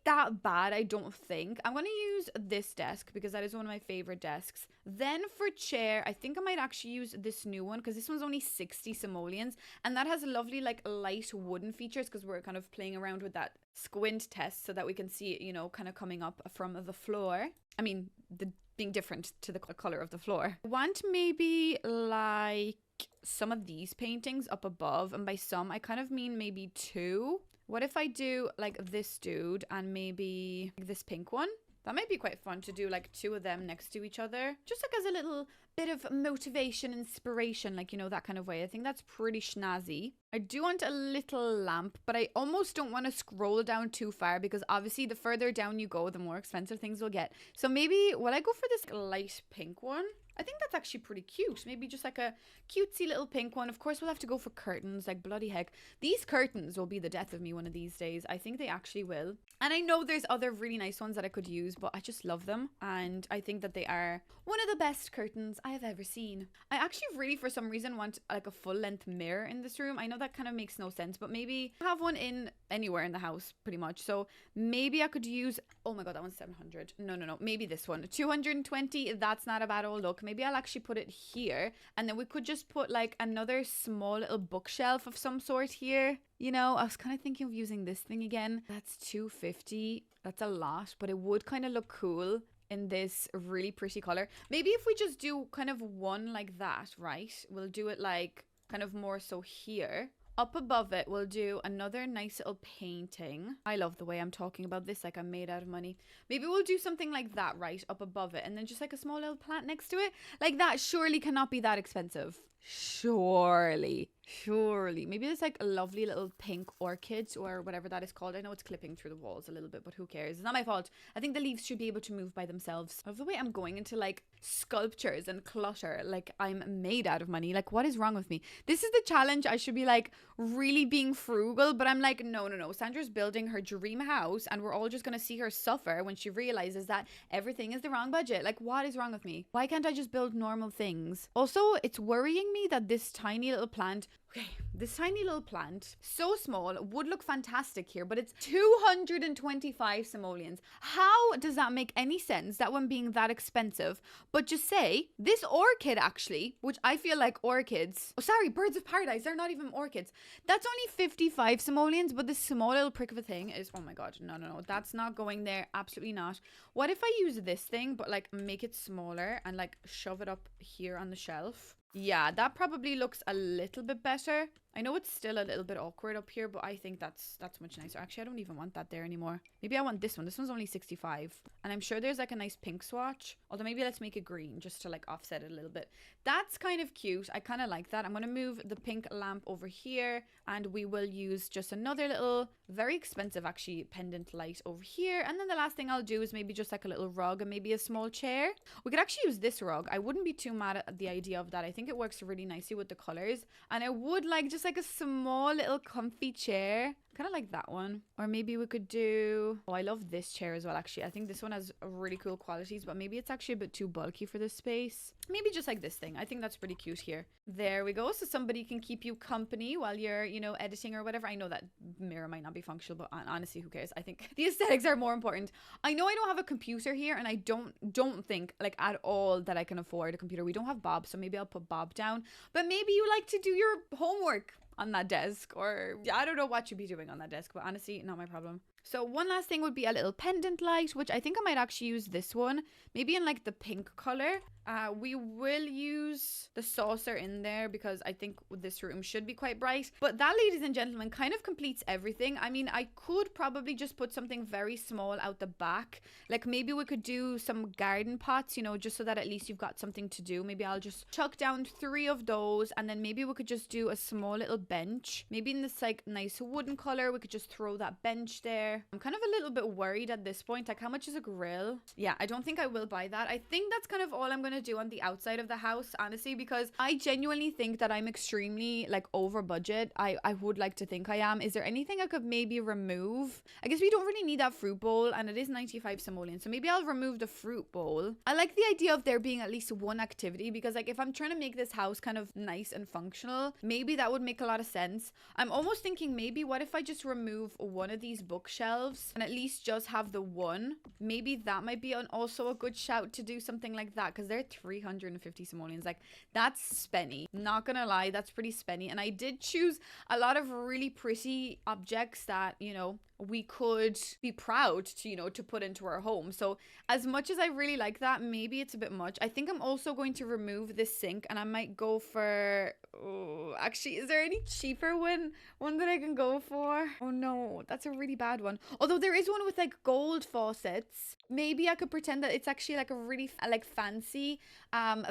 that bad, I don't think. I'm going to use this desk because that is one of my favorite desks. Then for chair, I think I might actually use this new one because this one's only 60 simoleons, and that has lovely like light wooden features because we're kind of playing around with that squint test so that we can see it, you know, kind of coming up from the floor. I mean, being different to the color of the floor. I want maybe like some of these paintings up above, and by some I kind of mean maybe two. What if I do like this dude and maybe this pink one? That might be quite fun to do like two of them next to each other, just like as a little bit of motivation, inspiration, like, you know, that kind of way. I think that's pretty snazzy. I do want a little lamp, but I almost don't want to scroll down too far because obviously the further down you go, the more expensive things will get. So maybe, will I go for this light pink one? I think that's actually pretty cute. Maybe just like a cutesy little pink one. Of course, we'll have to go for curtains, like bloody heck. These curtains will be the death of me one of these days. I think they actually will. And I know there's other really nice ones that I could use, but I just love them. And I think that they are one of the best curtains I have ever seen. I actually really, for some reason, want like a full length mirror in this room. I know that kind of makes no sense, but maybe have one in anywhere in the house, pretty much. So maybe I could use, oh my God, that one's 700. No. Maybe this one, 220. That's not a bad old look. Maybe I'll actually put it here, and then we could just put like another small little bookshelf of some sort here. You know, I was kind of thinking of using this thing again. That's 250. That's a lot, but it would kind of look cool in this really pretty color. Maybe if we just do kind of one like that, right? We'll do it like kind of more so here. Up above it, we'll do another nice little painting. I love the way I'm talking about this, like I'm made out of money. Maybe we'll do something like that right up above it, and then just like a small little plant next to it. Like that surely cannot be that expensive. Surely. Maybe there's like a lovely little pink orchid or whatever that is called. I know it's clipping through the walls a little bit, but who cares? It's not my fault. I think the leaves should be able to move by themselves. I love the way I'm going into like sculptures and clutter, like I'm made out of money. Like, what is wrong with me? This is the challenge. I should be like really being frugal, but I'm like, no. Sandra's building her dream house, and we're all just gonna see her suffer when she realizes that everything is the wrong budget. Like, what is wrong with me? Why can't I just build normal things? Also, it's worrying me that this tiny little plant, so small, would look fantastic here, but it's 225 simoleons. How does that make any sense, that one being that expensive? But just say, this orchid actually, which I feel like orchids, oh sorry, birds of paradise, they're not even orchids. That's only 55 simoleons, but this small little prick of a thing is, oh my God, no, that's not going there, absolutely not. What if I use this thing, but like make it smaller and like shove it up here on the shelf? Yeah, that probably looks a little bit better. I know it's still a little bit awkward up here, but I think that's much nicer. Actually, I don't even want that there anymore. Maybe I want this one. This one's only 65. And I'm sure there's like a nice pink swatch. Although maybe let's make it green just to like offset it a little bit. That's kind of cute. I kind of like that. I'm going to move the pink lamp over here, and we will use just another little, very expensive actually, pendant light over here. And then the last thing I'll do is maybe just like a little rug and maybe a small chair. We could actually use this rug. I wouldn't be too mad at the idea of that. I think it works really nicely with the colors. And I would like just like a small little comfy chair, kind of like that one. Or maybe we could do, oh, I love this chair as well actually. I think this one has really cool qualities, but maybe it's actually a bit too bulky for this space. Maybe just like this thing. I think that's pretty cute here. There we go. So somebody can keep you company while you're, you know, editing or whatever. I know that mirror might not be functional, but honestly, who cares? I think the aesthetics are more important. I know I don't have a computer here, and I don't think like at all that I can afford a computer. We don't have Bob, so maybe I'll put Bob down. But maybe you like to do your homework on that desk, or I don't know what you'd be doing on that desk, but honestly, not my problem. So one last thing would be a little pendant light, which I think I might actually use this one. Maybe in like the pink color. We will use the saucer in there because I think this room should be quite bright. But that, ladies and gentlemen, kind of completes everything. I mean, I could probably just put something very small out the back. Like maybe we could do some garden pots, you know, just so that at least you've got something to do. Maybe I'll just chuck down 3 of those, and then maybe we could just do a small little bench. Maybe in this like nice wooden color, we could just throw that bench there. I'm kind of a little bit worried at this point. Like, how much is a grill? Yeah, I don't think I will buy that. I think that's kind of all I'm gonna do on the outside of the house, honestly, because I genuinely think that I'm extremely like over budget. I would like to think I am. Is there anything I could maybe remove? I guess we don't really need that fruit bowl, and it is 95 simoleon, so maybe I'll remove the fruit bowl. I like the idea of there being at least one activity, because like if I'm trying to make this house kind of nice and functional, maybe that would make a lot of sense. I'm almost thinking maybe what if I just remove one of these bookshelves and at least just have the one? Maybe that might be also a good shout to do something like that, because they're 350 simoleons. Like, that's spenny, not gonna lie, that's pretty spenny. And I did choose a lot of really pretty objects that, you know, we could be proud to, you know, to put into our home. So as much as I really like that, maybe it's a bit much. I think I'm also going to remove this sink, and I might go for, oh, actually, is there any cheaper one that I can go for? Oh no, that's a really bad one. Although there is one with like gold faucets. Maybe I could pretend that it's actually like a really like fancy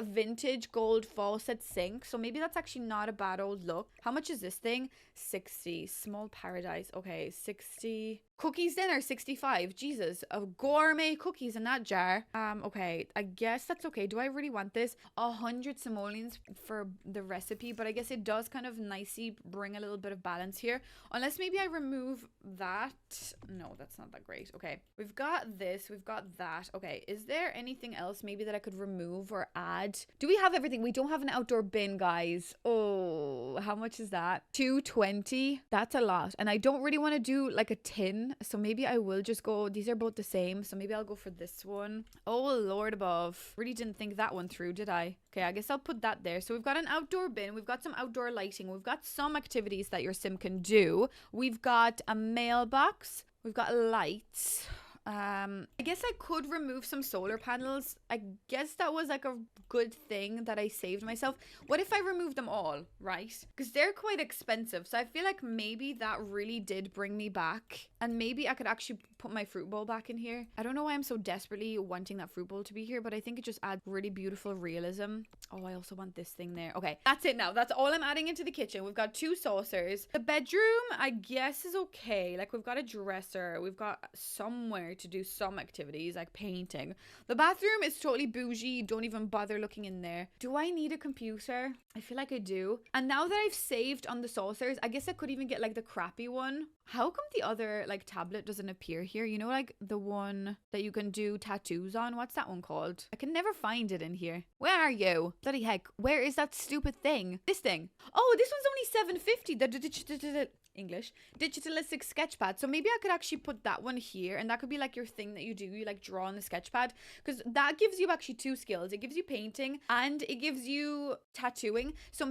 vintage gold faucet sink. So maybe that's actually not a bad old look. How much is this thing? 60. Small paradise. Okay, 60. Cookies then are 65. Jesus, of gourmet cookies in that jar. Okay, I guess that's okay. Do I really want this? 100 simoleons for the recipe, but I guess it does kind of nicely bring a little bit of balance here. Unless maybe I remove that. No, that's not that great. Okay, we've got this, we've got that. Okay, is there anything else maybe that I could remove or add? Do we have everything? We don't have an outdoor bin, guys. Oh, how much is that? 220. That's a lot. And I don't really want to do like a tin. So maybe I will just go, these are both the same, so maybe I'll go for this one. Oh Lord above, really didn't think that one through, did I? Okay, I guess I'll put that there. So we've got an outdoor bin, we've got some outdoor lighting, we've got some activities that your sim can do, we've got a mailbox, we've got lights. I guess I could remove some solar panels. I guess that was like a good thing that I saved myself. What if I remove them all, right? Because they're quite expensive. So I feel like maybe that really did bring me back. And maybe I could actually put my fruit bowl back in here. I don't know why I'm so desperately wanting that fruit bowl to be here, but I think it just adds really beautiful realism. Oh, I also want this thing there. Okay, that's it now. That's all I'm adding into the kitchen. We've got 2 saucers. The bedroom, I guess, is okay. Like, we've got a dresser. We've got somewhere to do some activities, like painting. The bathroom is totally bougie. Don't even bother looking in there. Do I need a computer? I feel like I do. And now that I've saved on the saucers, I guess I could even get like the crappy one. How come the other like tablet doesn't appear here? You know, like the one that you can do tattoos on? What's that one called? I can never find it in here. Where are you? Bloody heck, where is that stupid thing? This thing. Oh, this one's only 750. The English digitalistic sketchpad. So maybe I could actually put that one here, and that could be like your thing that you do. You like draw on the sketchpad, because that gives you actually 2 skills. It gives you painting and it gives you tattooing. So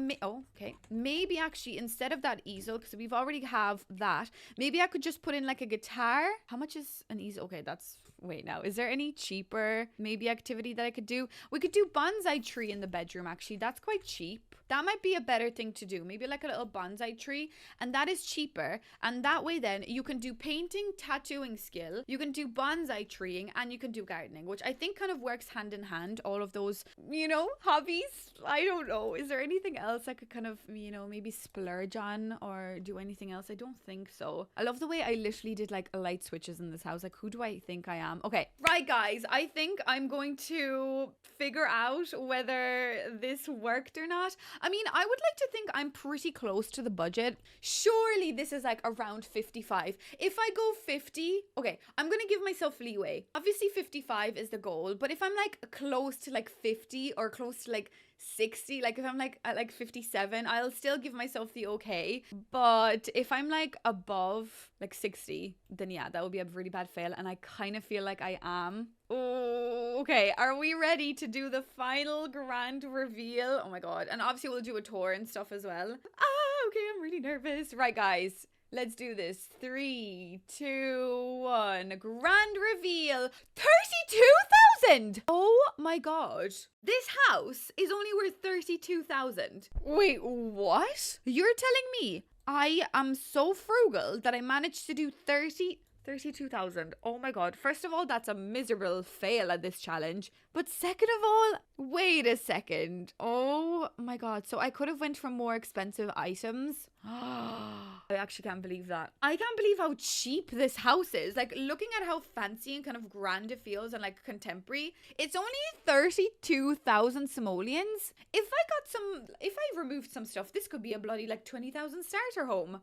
okay, maybe actually instead of that easel, because we've already have that, maybe I could just put in like a guitar. How much is an easel? Okay, that's, wait, now is there any cheaper maybe activity that I could do? We could do bonsai tree in the bedroom. Actually, that's quite cheap. That might be a better thing to do. Maybe like a little bonsai tree, and that is cheaper. And that way then you can do painting, tattooing skill, you can do bonsai treeing, and you can do gardening, which I think kind of works hand in hand, all of those, you know, hobbies. I don't know. Is there anything else I could kind of, you know, maybe splurge on or do anything else? I don't think so. I love the way I literally did like light switches in this house. Like, who do I think I am? Okay, right guys, I think I'm going to figure out whether this worked or not. I mean, I would like to think I'm pretty close to the budget. Surely this is like around 55. If I go 50, okay, I'm gonna give myself leeway. Obviously 55 is the goal, but if I'm like close to like 50 or close to like 60, like if I'm like at like 57, I'll still give myself the okay. But if I'm like above like 60, then yeah, that would be a really bad fail, and I kind of feel like I am. Oh, okay, are we ready to do the final grand reveal? Oh my god. And obviously we'll do a tour and stuff as well. Okay, I'm really nervous. Right guys, let's do this. 3, 2, one. Grand reveal. 32,000. Oh my God. This house is only worth 32,000. Wait, what? You're telling me I am so frugal that I managed to do 32,000. Oh my God. First of all, that's a miserable fail at this challenge. But second of all, wait a second. Oh my God. So I could have went for more expensive items. I actually can't believe that. I can't believe how cheap this house is. Like, looking at how fancy and kind of grand it feels and like contemporary, it's only 32,000 simoleons. If I removed some stuff, this could be a bloody like 20,000 starter home.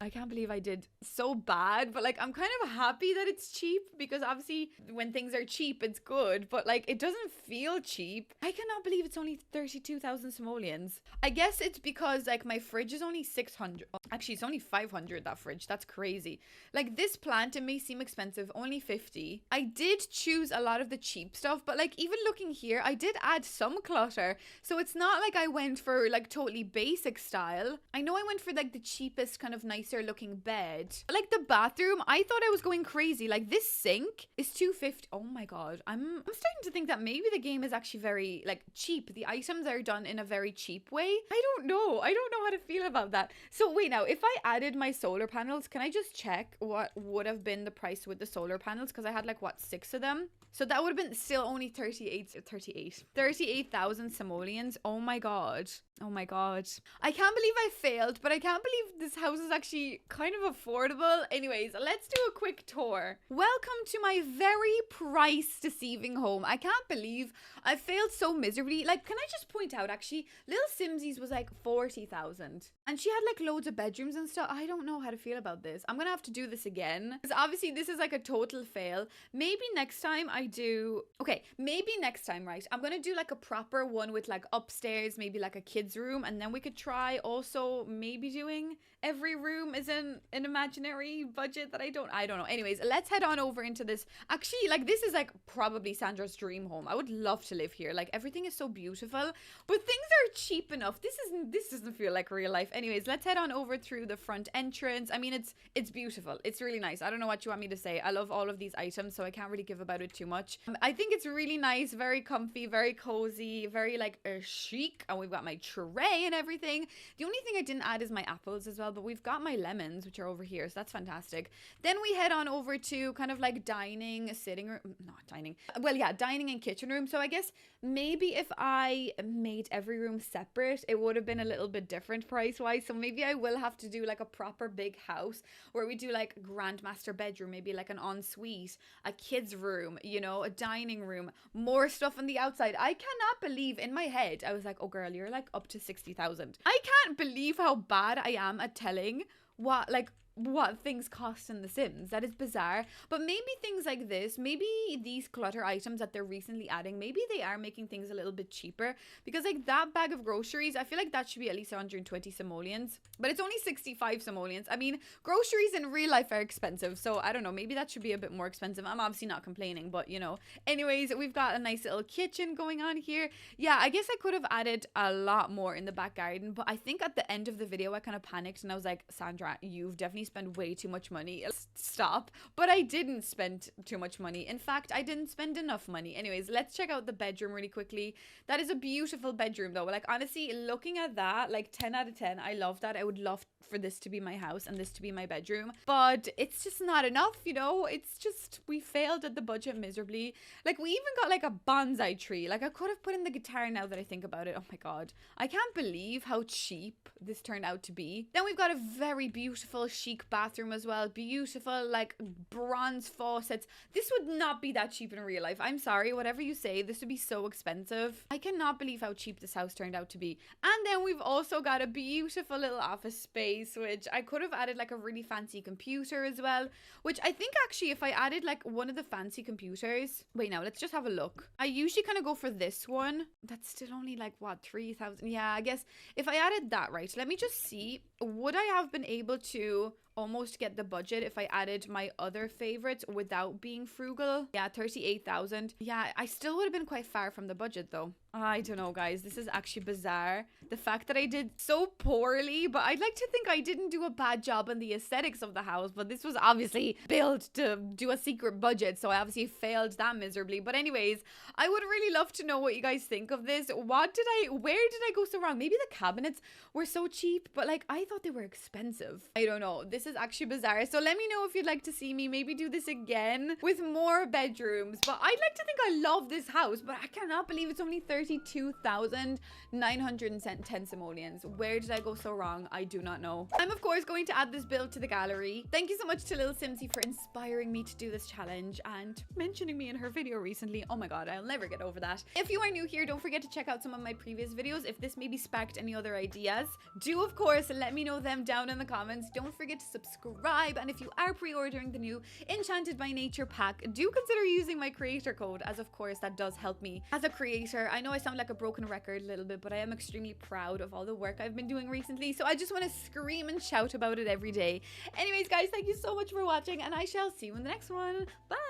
I can't believe I did so bad, but like I'm kind of happy that it's cheap, because obviously when things are cheap, it's good, but like it doesn't feel cheap. I cannot believe it's only 32,000 simoleons. I guess it's because like my fridge is only 600. Actually, it's only 500, that fridge. That's crazy. Like this plant, it may seem expensive, only 50. I did choose a lot of the cheap stuff, but like even looking here, I did add some clutter. So it's not like I went for like totally basic style. I know I went for like the cheapest kind of nicer looking bed. Like the bathroom, I thought I was going crazy. Like this sink is 250. Oh my God. I'm starting to think that maybe the game is actually very like cheap. The items are done in a very cheap way. I don't know how to feel about that. So wait, now if I added my solar panels, can I just check what would have been the price with the solar panels? Because I had like what, 6 of them. So that would have been still only 38,000 simoleons. Oh my God. Oh my God. I can't believe I failed, but I can't believe this house is actually kind of affordable. Anyways, let's do a quick tour. Welcome to my very price deceiving home. I can't believe I failed so miserably. Like, can I just point out actually, Little Simsies was like 40,000 and she had like loads of bedrooms and stuff. I don't know how to feel about this. I'm gonna have to do this again because obviously this is like a total fail. Maybe next time maybe next time, right? I'm gonna do like a proper one with like upstairs, maybe like a kid's room, and then we could try also maybe doing every room is an imaginary budget that I don't know. Anyways, let's head on over into this. Actually, like this is like probably Sandra's dream home. I would love to live here. Like everything is so beautiful, but things are cheap enough. This doesn't feel like real life. Anyways, let's head on over through the front entrance. I mean, it's beautiful. It's really nice. I don't know what you want me to say. I love all of these items, so I can't really give about it too much. I think it's really nice, very comfy, very cozy, very like chic. And we've got my tray and everything. The only thing I didn't add is my apples as well, but we've got my lemons, which are over here, so that's fantastic. Then we head on over to kind of like dining, sitting room, not dining. Well, yeah, dining and kitchen room. So I guess maybe if I made every room separate, it would have been a little bit different price-wise. So maybe I will have to do like a proper big house where we do like grandmaster bedroom, maybe like an ensuite, a kid's room, you know, a dining room, more stuff on the outside. I cannot believe in my head, I was like, oh girl, you're like up to 60,000. I can't believe how bad I am at telling what things cost in The Sims. That is bizarre. But maybe things like this, maybe these clutter items that they're recently adding, maybe they are making things a little bit cheaper, because like that bag of groceries, I feel like that should be at least 120 simoleons, but it's only 65 simoleons. I mean, groceries in real life are expensive, so I don't know, maybe that should be a bit more expensive. I'm obviously not complaining, but you know. Anyways, we've got a nice little kitchen going on here. Yeah, I guess I could have added a lot more in the back garden, but I think at the end of the video I kind of panicked and I was like, Sandra, you've definitely spent way too much money. Stop. But I didn't spend too much money. In fact, I didn't spend enough money. Anyways, let's check out the bedroom really quickly. That is a beautiful bedroom though. Like honestly, looking at that, like 10 out of 10. I love that. I would love for this to be my house and this to be my bedroom, but it's just not enough, you know. It's just, we failed at the budget miserably. Like we even got like a bonsai tree. Like I could have put in the guitar now that I think about it. Oh my God, I can't believe how cheap this turned out to be. Then we've got a very beautiful chic bathroom as well. Beautiful like bronze faucets. This would not be that cheap in real life. I'm sorry, whatever you say, this would be so expensive. I cannot believe how cheap this house turned out to be. And then we've also got a beautiful little office space, which I could have added like a really fancy computer as well, which I think actually if I added like one of the fancy computers, wait, now let's just have a look. I usually kind of go for this one. That's still only like what, 3,000. Yeah, I guess if I added that, right, let me just see, would I have been able to, almost get the budget if I added my other favorites without being frugal. Yeah, 38,000. Yeah, I still would have been quite far from the budget though. I don't know, guys. This is actually bizarre. The fact that I did so poorly, but I'd like to think I didn't do a bad job on the aesthetics of the house, but this was obviously built to do a secret budget, so I obviously failed that miserably. But anyways, I would really love to know what you guys think of this. Where did I go so wrong? Maybe the cabinets were so cheap, but like I thought they were expensive. I don't know. This is actually bizarre. So let me know if you'd like to see me maybe do this again with more bedrooms. But I'd like to think I love this house, but I cannot believe it's only 32,910 simoleons. Where did I go so wrong? I do not know. I'm of course going to add this build to the gallery. Thank you so much to Lil Simsy for inspiring me to do this challenge and mentioning me in her video recently. Oh my god, I'll never get over that. If you are new here, don't forget to check out some of my previous videos. If this maybe sparked any other ideas, do of course let me know them down in the comments. Don't forget to subscribe, and if you are pre-ordering the new Enchanted by Nature pack, do consider using my creator code, as of course that does help me as a creator. I know I sound like a broken record a little bit, but I am extremely proud of all the work I've been doing recently, so I just want to scream and shout about it every day. Anyways guys, thank you so much for watching, and I shall see you in the next one. Bye.